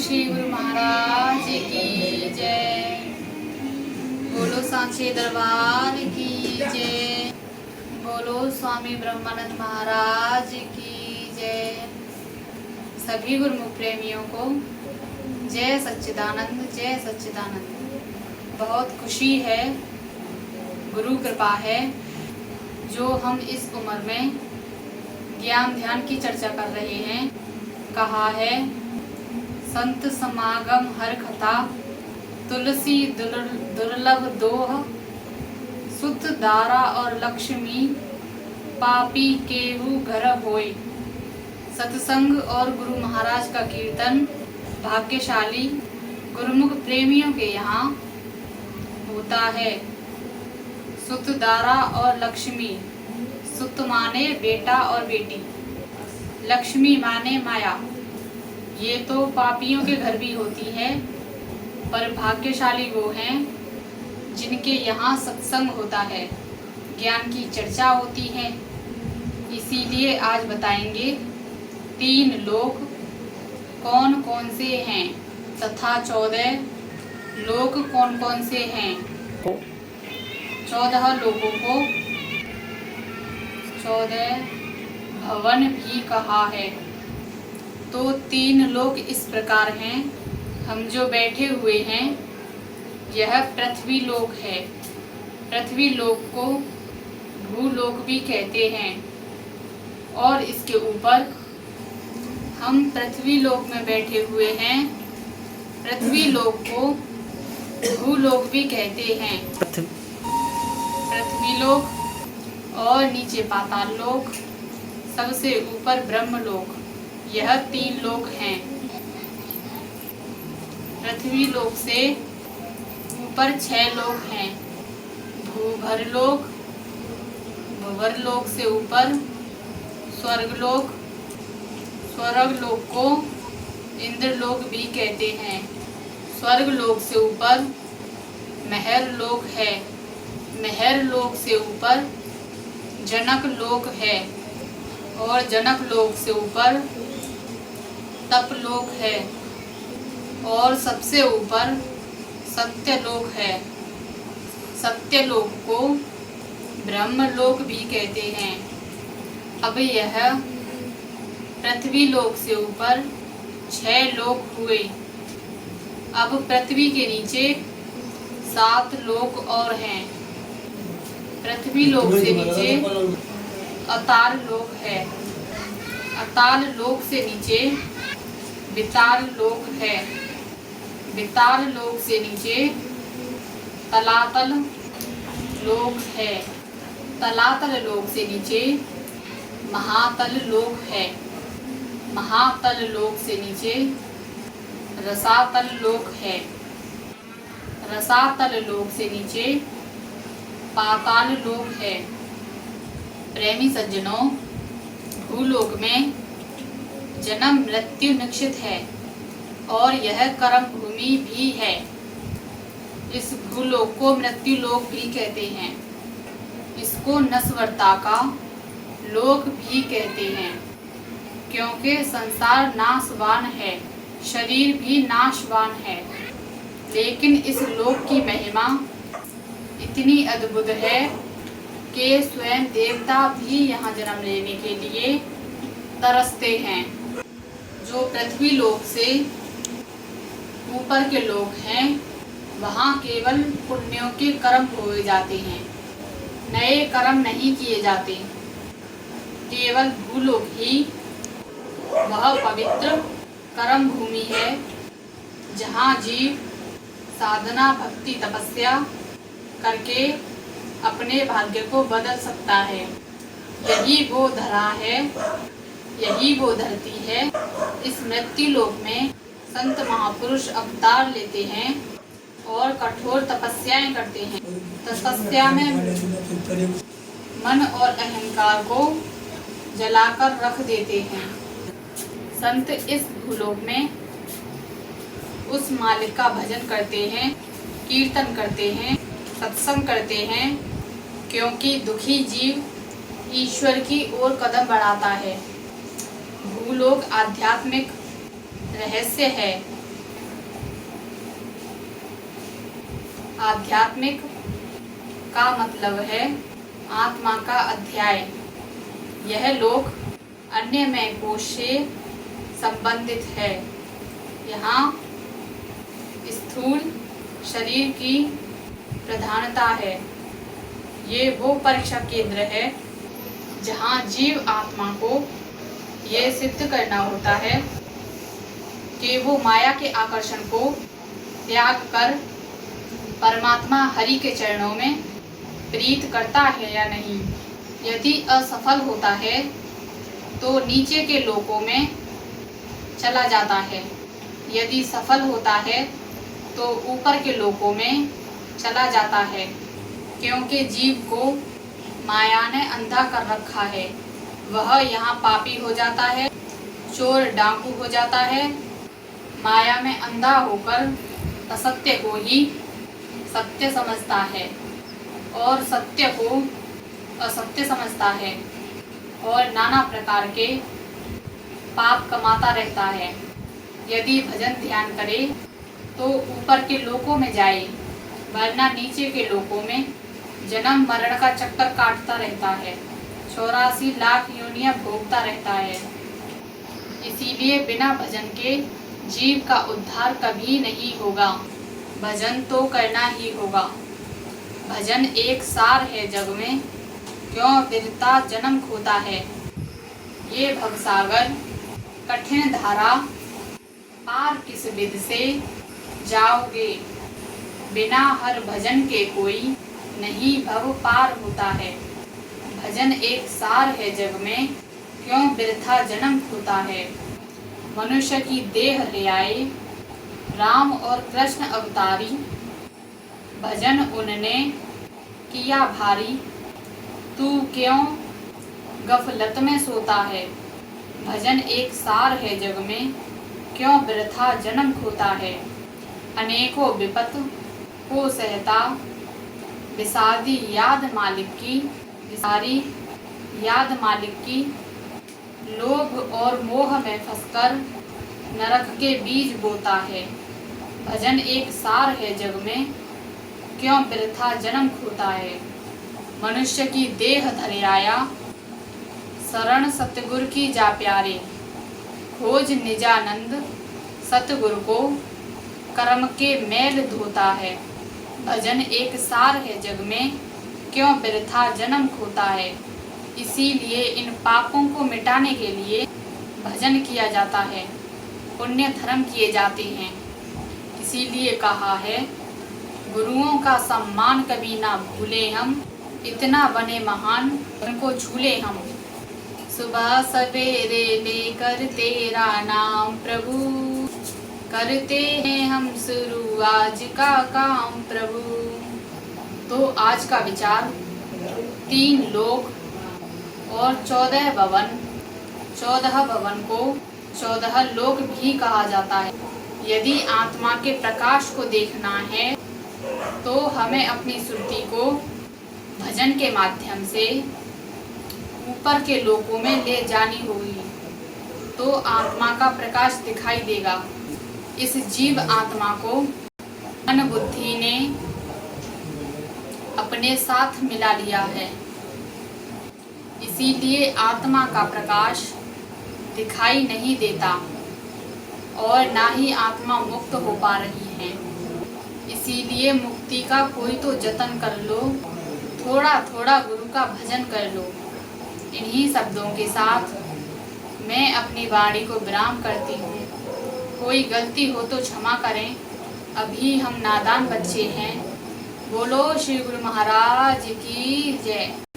श्री गुरु महाराज की जय। बोलो सांचे दरबार की जय। बोलो स्वामी ब्रह्मानंद महाराज की जय। सभी गुरुमुख प्रेमियों को जय सच्चिदानंद, जय सच्चिदानंद। बहुत खुशी है, गुरु कृपा है जो हम इस उम्र में ज्ञान ध्यान की चर्चा कर रहे हैं। कहा है संत समागम हर कथा, तुलसी दुर्लभ दोह, सुत दारा और लक्ष्मी, पापी केहू घर होय। सत्संग और गुरु महाराज का कीर्तन भाग्यशाली गुरुमुख प्रेमियों के यहाँ होता है। सुत दारा और लक्ष्मी, सुत माने बेटा और बेटी, लक्ष्मी माने माया। ये तो पापियों के घर भी होती है, पर भाग्यशाली वो हैं जिनके यहाँ सत्संग होता है, ज्ञान की चर्चा होती है। इसीलिए आज बताएंगे 3 लोक कौन कौन से हैं तथा 14 लोक कौन कौन से हैं। 14 लोकों को 14 भवन भी कहा है। तो 3 लोक इस प्रकार हैं। हम जो बैठे हुए हैं यह पृथ्वी लोक है। पृथ्वी लोक को भूलोक भी कहते हैं। और इसके ऊपर हम पृथ्वी लोक में बैठे हुए हैं। पृथ्वी लोक को भूलोक भी कहते हैं। पृथ्वी लोक और नीचे पाताल लोक, सबसे ऊपर ब्रह्मलोक, यह 3 लोक हैं। पृथ्वी लोक से ऊपर 6 लोक हैं। भूभर लोक, भूवर लोक से ऊपर स्वर्गलोक, स्वर्गलोक को इंद्रलोक भी कहते हैं। स्वर्गलोक से ऊपर महर लोक है। महर लोक से ऊपर जनक लोक है और जनक लोक से ऊपर तप लोक है और सबसे ऊपर सत्यलोक है। सत्यलोक को ब्रह्मलोक भी कहते हैं। अब यह पृथ्वी लोक से ऊपर 6 लोक हुए। अब पृथ्वी के नीचे 7 लोक और हैं। पृथ्वी लोक से नीचे अताल लोक है। अताल लोक से नीचे विताल लोक है। विताल लोक से नीचे तलातल लोक है। तलातल लोक से नीचे महातल लोक है। महातल लोक से नीचे रसातल लोक है। रसातल लोक से नीचे पाताल लोक है। प्रेमी सज्जनों, भूलोक में जन्म मृत्यु निश्चित है और यह कर्म भूमि भी है। इस भूलोक को मृत्यु लोक भी कहते हैं। इसको नश्वरता का लोक भी कहते हैं, क्योंकि संसार नाशवान है, शरीर भी नाशवान है। लेकिन इस लोक की महिमा इतनी अद्भुत है कि स्वयं देवता भी यहाँ जन्म लेने के लिए तरसते हैं। जो पृथ्वी लोक से ऊपर के लोक हैं, वहाँ केवल पुण्यों के कर्म होए जाते हैं, नए कर्म नहीं किए जाते। केवल भूलोक ही वह पवित्र कर्म भूमि है जहाँ जीव साधना भक्ति तपस्या करके अपने भाग्य को बदल सकता है। यही वो धरा है, यही वो धरती है। इस मृत्यु लोक में संत महापुरुष अवतार लेते हैं और कठोर तपस्याएं करते हैं। तपस्या में मन और अहंकार को जलाकर रख देते हैं। संत इस भूलोक में उस मालिक का भजन करते हैं, कीर्तन करते हैं, सत्संग करते हैं, क्योंकि दुखी जीव ईश्वर की ओर कदम बढ़ाता है। भूलोक आध्यात्मिक रहस्य है। आध्यात्मिक का मतलब है आत्मा का अध्याय। यह लोक अन्यमय कोश से संबंधित है। यहाँ स्थूल शरीर की प्रधानता है। ये वो परीक्षा केंद्र है जहाँ जीव आत्मा को ये सिद्ध करना होता है कि वो माया के आकर्षण को त्याग कर परमात्मा हरि के चरणों में प्रीत करता है या नहीं। यदि असफल होता है तो नीचे के लोकों में चला जाता है, यदि सफल होता है तो ऊपर के लोकों में चला जाता है। क्योंकि जीव को माया ने अंधा कर रखा है। वह यहाँ पापी हो जाता है, चोर डाकू हो जाता है, माया में अंधा होकर असत्य को ही सत्य समझता है और सत्य को असत्य समझता है और नाना प्रकार के पाप कमाता रहता है। यदि भजन ध्यान करे तो ऊपर के लोकों में जाए, वरना नीचे के लोकों में जन्म मरण का चक्कर काटता रहता है, 84 लाख योनियां भोगता रहता है। इसीलिए बिना भजन के जीव का उद्धार कभी नहीं होगा। भजन तो करना ही होगा। भजन एक सार है जग में, क्यों बिरता जन्म खोता है। ये भवसागर कठिन धारा पार किस विध से जाओगे। बिना हर भजन के कोई नहीं भव पार होता है। भजन एक सार है जग में, क्यों बिरथा जन्म खोता है। मनुष्य की देह ले आए राम और कृष्ण अवतारी, भजन उनने किया भारी। तू क्यों गफलत में सोता है। भजन एक सार है जग में, क्यों वृथा जन्म खोता है। अनेकों विपत को सहता विषादी याद मालिक की, विसारी याद मालिक की। लोभ और मोह में फंसकर नरक के बीज बोता है। भजन एक सार है जग में, क्यों वृथा जन्म खोता है। मनुष्य की देह धरे आया शरण सतगुरु की जा प्यारे। खोज निजानंद सतगुरु को कर्म के मैल धोता है। भजन एक सार है जग में, क्यों वृथा जन्म खोता है। इसीलिए इन पापों को मिटाने के लिए भजन किया जाता है, पुण्य धर्म किए जाते हैं। इसीलिए कहा है गुरुओं का सम्मान कभी ना भूले हम, इतना बने महान उनको झूले हम। सुबह सवेरे लेकर तेरा नाम प्रभु, करते हैं हम शुरू आज का काम प्रभु। तो आज का विचार 3 लोक और 14 भवन। 14 भवन को 14 लोक भी कहा जाता है। यदि आत्मा के प्रकाश को देखना है तो हमें अपनी सुरती को भजन के माध्यम से ऊपर के लोकों में ले जानी होगी, तो आत्मा का प्रकाश दिखाई देगा। इस जीव आत्मा को मन बुद्धि ने अपने साथ मिला लिया है। इसीलिए आत्मा का प्रकाश दिखाई नहीं देता और ना ही आत्मा मुक्त हो पा रही है। इसीलिए मुक्ति का कोई तो जतन कर लो, थोड़ा थोड़ा गुरु का भजन कर लो। इन्हीं शब्दों के साथ मैं अपनी वाणी को विराम करती हूँ। कोई गलती हो तो क्षमा करें, अभी हम नादान बच्चे हैं। बोलो श्री गुरु महाराज की जय।